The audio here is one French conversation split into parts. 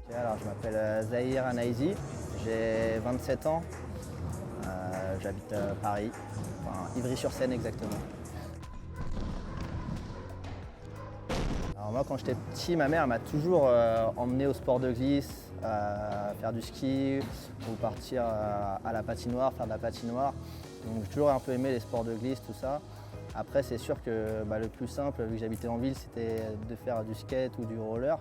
Alors, je m'appelle Zahir Anaïzi, j'ai 27 ans, j'habite à Paris, enfin, Ivry-sur-Seine exactement. Alors moi quand j'étais petit, ma mère m'a toujours emmené au sport de glisse, faire du ski ou partir à la patinoire, faire de la patinoire. Donc j'ai toujours un peu aimé les sports de glisse, tout ça. Après c'est sûr que le plus simple, vu que j'habitais en ville, c'était de faire du skate ou du roller.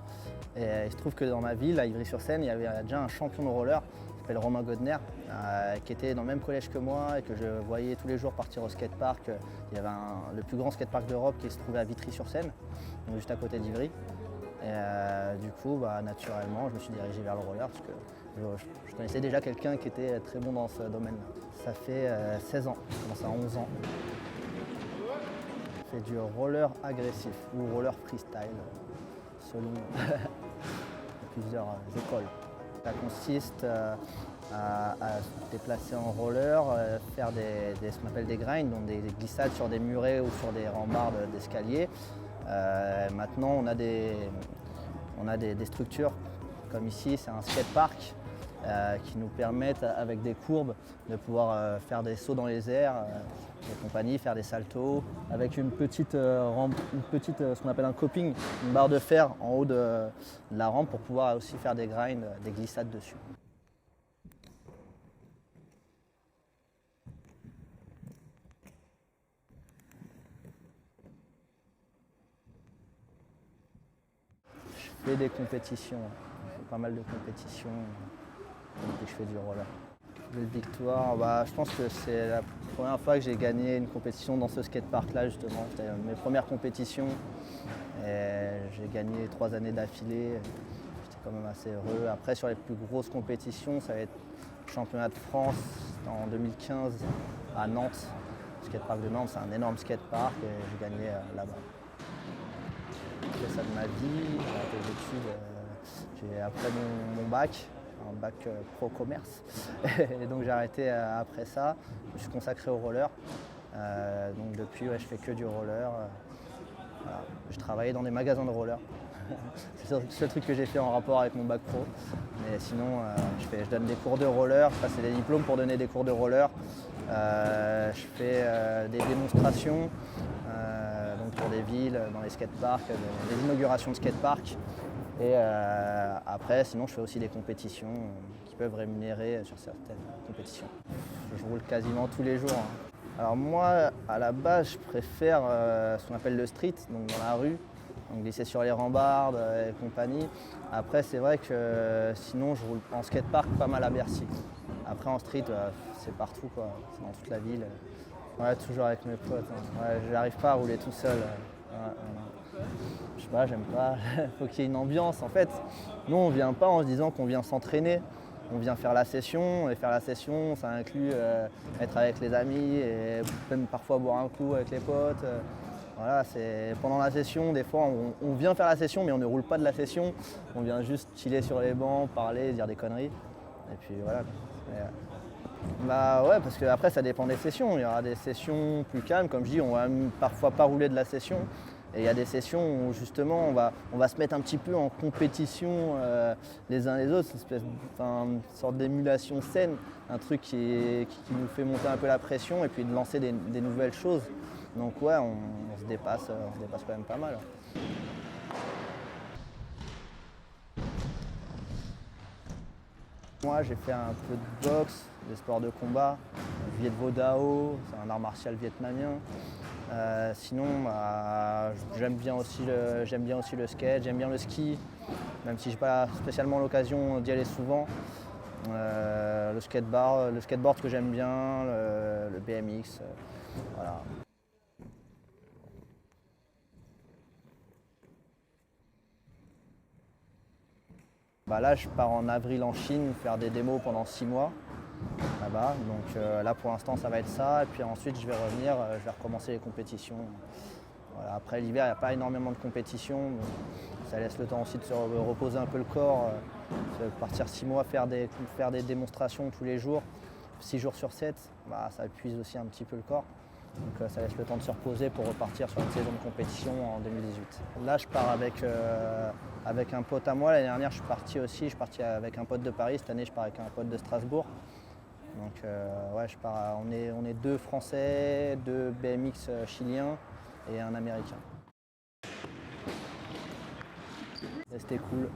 Et il se trouve que dans ma ville, à Ivry-sur-Seine, il y avait déjà un champion de roller qui s'appelle Romain Godner, qui était dans le même collège que moi et que je voyais tous les jours partir au skatepark. Il y avait le plus grand skatepark d'Europe qui se trouvait à Vitry-sur-Seine, donc juste à côté d'Ivry. Et du coup, naturellement, je me suis dirigé vers le roller parce que je connaissais déjà quelqu'un qui était très bon dans ce domaine-là. Ça fait 16 ans, j'ai commencé à 11 ans. Je fais du roller agressif ou roller freestyle, selon plusieurs écoles. Ça consiste à se déplacer en roller, faire ce qu'on appelle des grinds, donc des glissades sur des murets ou sur des rambardes d'escalier. Maintenant, on a des structures, comme ici, c'est un skatepark qui nous permettent, avec des courbes, de pouvoir faire des sauts dans les airs et compagnie, faire des saltos, avec une petite rampe, ce qu'on appelle un coping, une barre de fer en haut de la rampe pour pouvoir aussi faire des grinds, des glissades dessus. Je fais des compétitions, je fais pas mal de compétitions depuis que je fais du roller. Belle victoire, je pense que c'est la première fois que j'ai gagné une compétition dans ce skatepark-là justement. C'était mes premières compétitions et j'ai gagné 3 années d'affilée. J'étais quand même assez heureux. Après sur les plus grosses compétitions, ça va être le championnat de France en 2015 à Nantes. Le skatepark de Nantes, c'est un énorme skatepark et j'ai gagné là-bas. J'ai fait ça de ma vie, j'ai fait des études, j'ai après mon bac, un bac pro commerce. Et donc j'ai arrêté après ça, je me suis consacré au roller. Donc depuis je fais que du roller. Voilà. Je travaillais dans des magasins de roller. C'est le seul truc que j'ai fait en rapport avec mon bac pro. Mais sinon je donne des cours de roller, je passe des diplômes pour donner des cours de roller. Je fais des démonstrations donc pour des villes, dans les skateparks, des inaugurations de skateparks. Et après, sinon, je fais aussi des compétitions qui peuvent rémunérer sur certaines compétitions. Je roule quasiment tous les jours. Alors moi, à la base, je préfère ce qu'on appelle le street, donc dans la rue, donc glisser sur les rambardes et compagnie. Après, c'est vrai que sinon, je roule en skatepark pas mal à Bercy. Après, en street, c'est partout, quoi. C'est dans toute la ville. Ouais, toujours avec mes potes. Ouais, je n'arrive pas à rouler tout seul. Je sais pas, j'aime pas. Faut qu'il y ait une ambiance. En fait, nous on vient pas en se disant qu'on vient s'entraîner. On vient faire la session et faire la session, ça inclut être avec les amis et même parfois boire un coup avec les potes. Voilà, c'est pendant la session, des fois on vient faire la session mais on ne roule pas de la session. On vient juste chiller sur les bancs, parler, dire des conneries. Et puis voilà. Ouais, parce que après ça dépend des sessions. Il y aura des sessions plus calmes, comme je dis, on va même parfois pas rouler de la session. Et il y a des sessions où justement on va se mettre un petit peu en compétition les uns les autres, une sorte d'émulation saine, un truc qui nous fait monter un peu la pression et puis de lancer des nouvelles choses. Donc ouais, on se dépasse quand même pas mal. Moi j'ai fait un peu de boxe, des sports de combat, Viet Vo Dao, c'est un art martial vietnamien. Sinon j'aime bien aussi le skate, j'aime bien le ski, même si je n'ai pas spécialement l'occasion d'y aller souvent. Le skateboard que j'aime bien, le BMX, voilà. Là, je pars en avril en Chine faire des démos pendant 6 mois là-bas. Donc là, pour l'instant, ça va être ça. Et puis ensuite, je vais revenir, je vais recommencer les compétitions. Voilà. Après l'hiver, il n'y a pas énormément de compétitions. Ça laisse le temps aussi de se reposer un peu le corps. Partir 6 mois, faire des démonstrations tous les jours, 6 jours sur 7, ça épuise aussi un petit peu le corps. Donc ça laisse le temps de se reposer pour repartir sur une saison de compétition en 2018. Là, je pars avec un pote à moi. L'année dernière, je suis parti avec un pote de Paris. Cette année, je pars avec un pote de Strasbourg. Donc ouais, on est 2 Français, 2 BMX chiliens et un Américain. Et c'était cool.